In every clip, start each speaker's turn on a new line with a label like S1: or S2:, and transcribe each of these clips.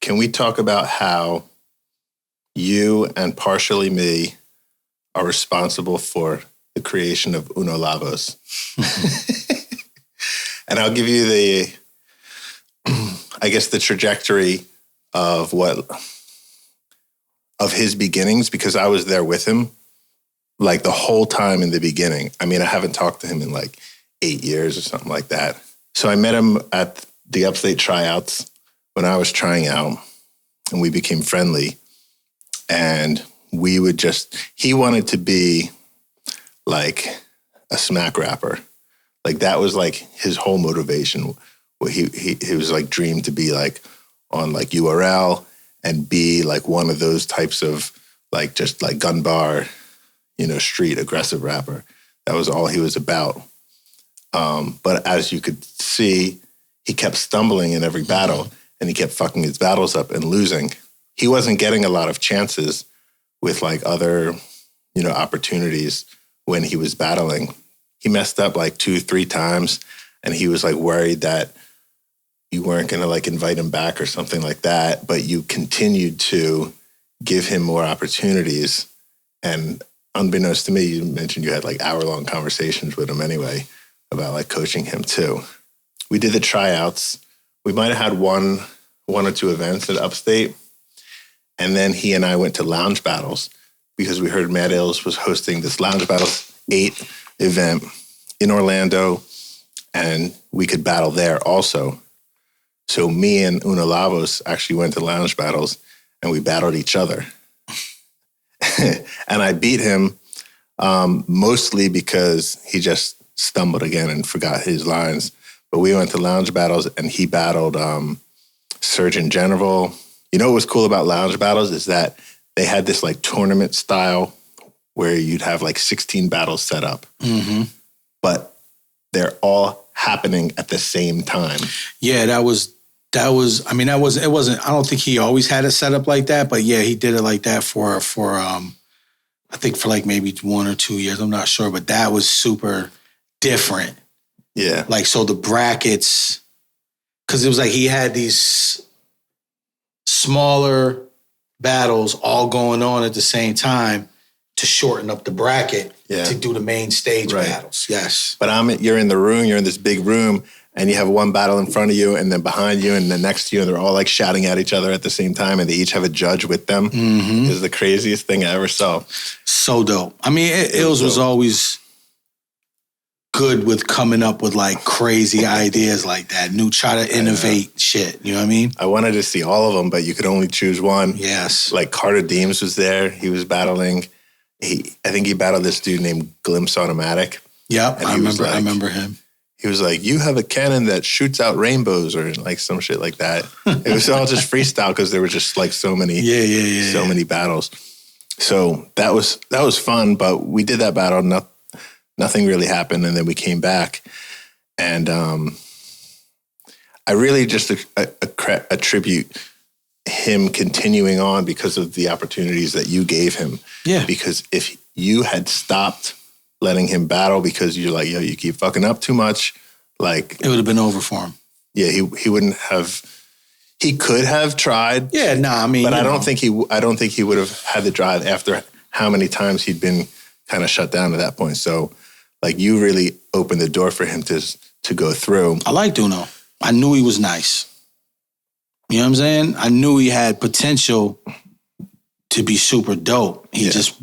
S1: can we talk about how you and partially me are responsible for the creation of Uno Lavos? And I'll give you the trajectory of his beginnings, because I was there with him like the whole time in the beginning. I mean, I haven't talked to him in like 8 years or something like that. So I met him at the Upstate tryouts when I was trying out, and we became friendly. And he wanted to be like a smack rapper. Like that was like his whole motivation. He was like dreamed to be like on like URL and be like one of those types of like just like gun bar, street aggressive rapper. That was all he was about. But as you could see, he kept stumbling in every battle, and he kept fucking his battles up and losing. He wasn't getting a lot of chances with like other, opportunities when he was battling. He messed up like 2-3 times, and he was like worried that you weren't going to like invite him back or something like that, but you continued to give him more opportunities. And unbeknownst to me, you mentioned you had like hour-long conversations with him anyway about like coaching him too. We did the tryouts. We might have had one or two events at Upstate. And then he and I went to Lounge Battles because we heard Mad Ills was hosting this Lounge Battles 8 event in Orlando, and we could battle there also. So me and Uno Lavos actually went to Lounge Battles, and we battled each other. And I beat him mostly because he just stumbled again and forgot his lines. But we went to Lounge Battles, and he battled Surgeon General. You know what was cool about Lounge Battles is that they had this like tournament style where you'd have like 16 battles set up. Mm-hmm. But they're all happening at the same time.
S2: Yeah, it wasn't, I don't think he always had it set up like that, but yeah, he did it like that for I think for like maybe 1 or 2 years. I'm not sure, but that was super different.
S1: Yeah.
S2: Like, so the brackets, because it was like he had these smaller battles all going on at the same time to shorten up the bracket to do the main stage battles. Yes.
S1: But you're in the room, you're in this big room, and you have one battle in front of you and then behind you and then next to you, and they're all like shouting at each other at the same time, and they each have a judge with them. Mm-hmm. It was the craziest thing I ever saw.
S2: So dope. I mean, Ills was always good with coming up with like crazy ideas like that. Try to innovate shit. You know what I mean?
S1: I wanted to see all of them, but you could only choose one.
S2: Yes.
S1: Like Carter Deems was there. He was battling. I think he battled this dude named Glimpse Automatic.
S2: Yep, I remember him.
S1: He was like, "You have a cannon that shoots out rainbows," or like some shit like that. It was all just freestyle because there were just like so many, many battles. So that was fun. But we did that battle. Nothing really happened, and then we came back, and I really just attribute him continuing on because of the opportunities that you gave him.
S2: Yeah.
S1: Because if you had stopped letting him battle because you're like, yo, you keep fucking up too much, like
S2: it would have been over for him.
S1: Yeah, he wouldn't have. He could have tried.
S2: Yeah,
S1: but I don't think he would have had the drive after how many times he'd been kind of shut down at that point. So, like, you really opened the door for him to go through.
S2: I liked Uno. I knew he was nice. You know what I'm saying? I knew he had potential to be super dope. He just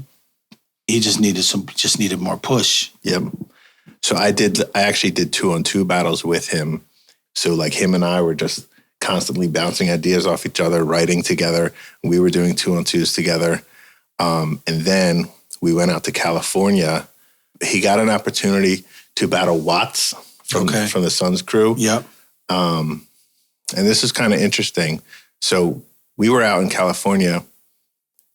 S2: needed more push.
S1: Yep. So I actually did 2-on-2 battles with him. So like him and I were just constantly bouncing ideas off each other, writing together. We were doing 2-on-2s together. And then we went out to California. He got an opportunity to battle Watts from the Suns crew.
S2: Yep.
S1: And this is kind of interesting. So we were out in California,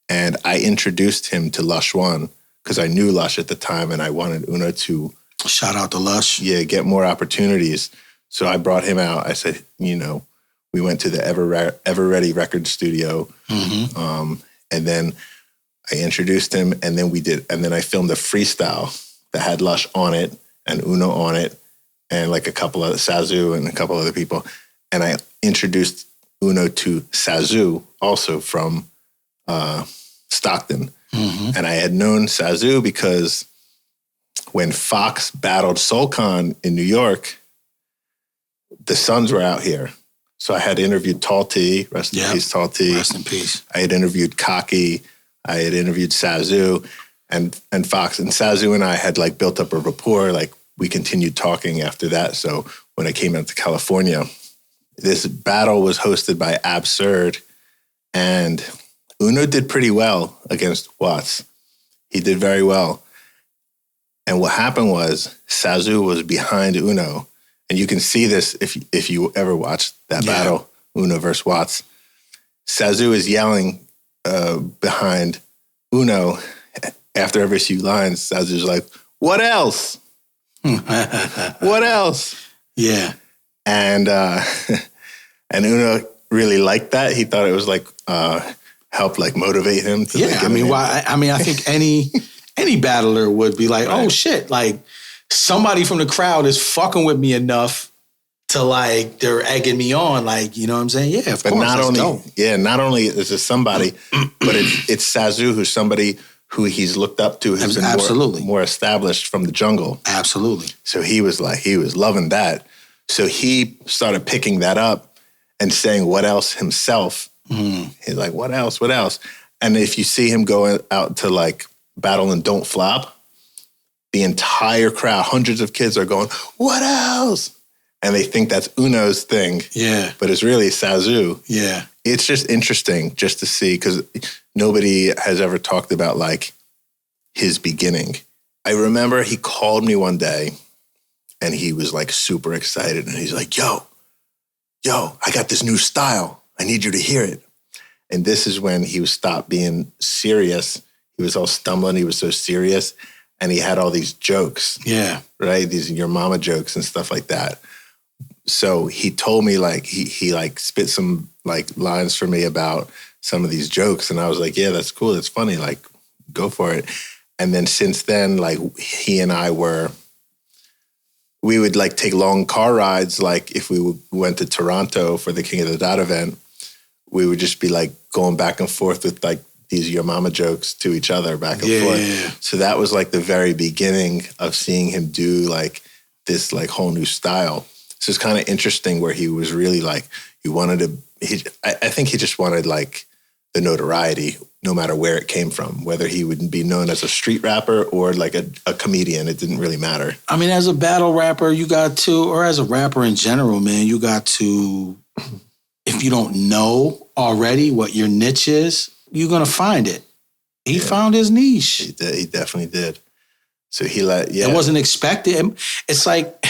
S1: and I introduced him to Lush One because I knew Lush at the time, and I wanted Uno to
S2: shout out to Lush.
S1: Yeah, get more opportunities. So I brought him out. I said, we went to the Ever Ready record studio, and then I introduced him, and then I filmed a freestyle that had Lush on it and Uno on it, and like a couple of Sazu and a couple other people. And I introduced Uno to Sazu, also from Stockton.
S2: Mm-hmm.
S1: And I had known Sazu because when Fox battled SoulCon in New York, the Suns were out here. So I had interviewed Tall T, rest in peace, Tall T.
S2: Rest in peace.
S1: I had interviewed Kaki. I had interviewed Sazu and Fox. And Sazu and I had like built up a rapport. Like we continued talking after that. So when I came out to California, this battle was hosted by Absurd. And Uno did pretty well against Watts. He did very well. And what happened was Sazu was behind Uno. And you can see this if you ever watched that battle, Uno versus Watts. Sazu is yelling behind Uno after every few lines. Sazu's like, "What else? What else?"
S2: Yeah.
S1: And Uno really liked that. He thought it was like helped like motivate him to
S2: I mean, I think any battler would be like, "Oh shit!" Like somebody from the crowd is fucking with me enough to like they're egging me on. Like, you know what I'm saying? Yeah, of course.
S1: Not only is this somebody, but it's Sazu, who's somebody who he's looked up to, has been more established from the jungle.
S2: Absolutely.
S1: So he was loving that. So he started picking that up and saying what else himself. Mm. He's like, what else? What else? And if you see him go out to like battle and Don't Flop, the entire crowd, hundreds of kids are going, what else? And they think that's Uno's thing.
S2: Yeah.
S1: But it's really Sazu.
S2: Yeah.
S1: It's just interesting just to see, because nobody has ever talked about like his beginning. I remember he called me one day and he was like super excited. And he's like, yo, I got this new style. I need you to hear it. And this is when he was stopped being serious. He was all stumbling. He was so serious. And he had all these jokes.
S2: Yeah.
S1: Right? These your mama jokes and stuff like that. So he told me like, he like spit some like lines for me about some of these jokes. And I was like, yeah, that's cool. That's funny. Like, go for it. And then since then, like he and I we would like take long car rides. Like if we went to Toronto for the King of the Dot event, we would just be like going back and forth with like these your mama jokes to each other back and forth. Yeah. So that was like the very beginning of seeing him do like this like whole new style. So it's kind of interesting where he was really like, I think he just wanted like the notoriety, no matter where it came from, whether he would be known as a street rapper or like a comedian, it didn't really matter.
S2: I mean, as a battle rapper, you got to, or as a rapper in general, man, you got to, if you don't know already what your niche is, you're going to find it. He found his niche.
S1: He did. He definitely did. So
S2: It wasn't expected. It's like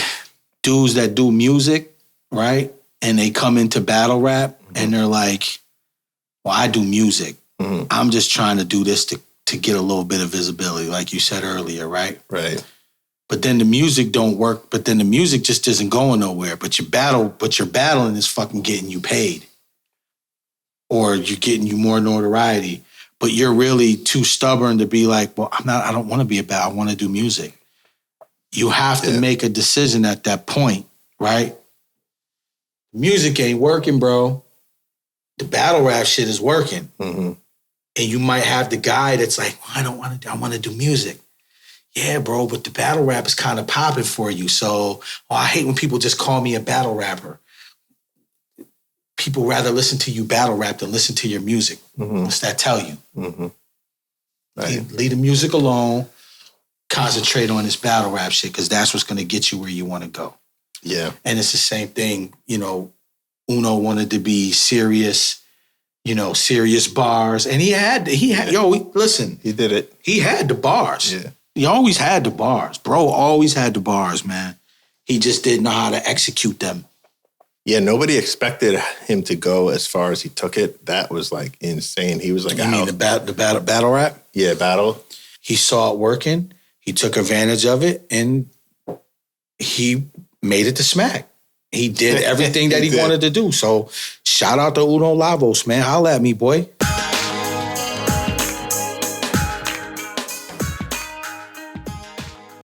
S2: dudes that do music, right? And they come into battle rap and they're like, well, I do music. Mm-hmm. I'm just trying to do this to get a little bit of visibility, like you said earlier, right?
S1: Right.
S2: But then the music don't work, but then the music just isn't going nowhere. But your battling is fucking getting you paid. Or you're getting you more notoriety. But you're really too stubborn to be like, well, I don't want to be a battle, I want to do music. You have to make a decision at that point, right? Music ain't working, bro. The battle rap shit is working. Mm-hmm. And you might have the guy that's like, well, I want to do music. Yeah, bro, but the battle rap is kind of popping for you. So I hate when people just call me a battle rapper. People rather listen to you battle rap than listen to your music. Mm-hmm. What's that tell you? Mm-hmm. Right. Leave the music alone. Concentrate on this battle rap shit, because that's what's going to get you where you want to go.
S1: Yeah.
S2: And it's the same thing, Uno wanted to be serious, serious bars. And he had, listen.
S1: He did it.
S2: He had the bars.
S1: Yeah.
S2: He always had the bars. Bro always had the bars, man. He just didn't know how to execute them.
S1: Yeah, nobody expected him to go as far as he took it. That was like insane. He was like,
S2: you mean the battle rap?
S1: Yeah, battle.
S2: He saw it working. He took advantage of it, and he made it to smack. He did everything that he wanted to do. So shout out to Uno Lavos, man. Holla at me, boy.